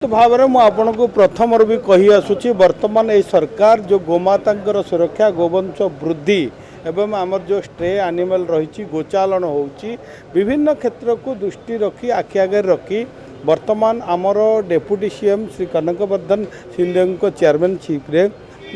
भाव में आपको प्रथम भी कही आसुची वर्तमान ये सरकार जो गोमाता सुरक्षा गोवंश वृद्धि एवं आमर जो स्ट्रे एनिमल रही गोचालन होची विभिन्न क्षेत्र को दृष्टि रखी आखि आगे रखी वर्तमान आमर deputy CM Shri Kanakvardhan Singh chairmanship रे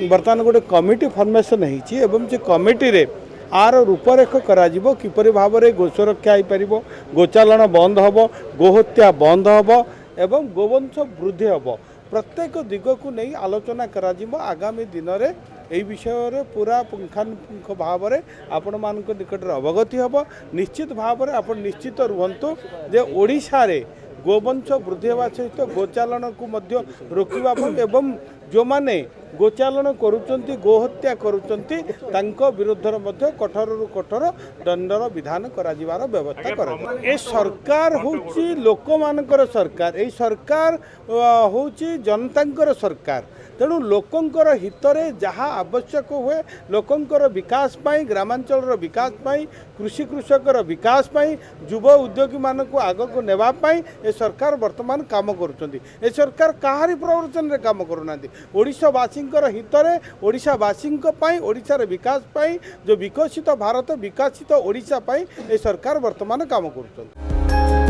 वर्तमान गोटे कमिटी फॉर्मेशन होती से कमिटी रे आर रूपरेख करा किपरि भाव में गो सुरक्षा हो पार गोचालन बंद हम गोहत्या बंद हम एवं गोवंश वृद्धि हम प्रत्येक दिग को नहीं आलोचना करा आगामी दिन में यही विषय पूरा पुंखानुपुंख भाव में आपण मान निकट अवगति हम निश्चित भाव में आप निश्चित रुहतु जे ओडिशा रे गोवंश वृद्धि होगा सहित गोचालन को रोकवा एवं जो माने गोचालन करुचंती गोहत्या करुचंती तांको विरुद्धर मध्य कठोर कठोर दंडर विधान कराजिवार व्यवस्था करा ए सरकार होची लोक मानकर सरकार ए सरकार होची जनतांकर सरकार तेणु लोकंकर हितरे जहाँ आवश्यक हुए लोकंकर विकास पाई ग्रामांचल विकास पाई कृषि कृषकर विकास पाई युव उद्योगी मान को आग को नेबा पाई ए सरकार वर्तमान काम करुचंती ए सरकार काहारी प्रवचन रे काम करूना ओडिशावासींकर हितरे ओडिशावासींक पाई ओडिशार विकास पाई जो विकसित भारत विकसित ओडिशा पाई ए सरकार वर्तमान काम करुचंती।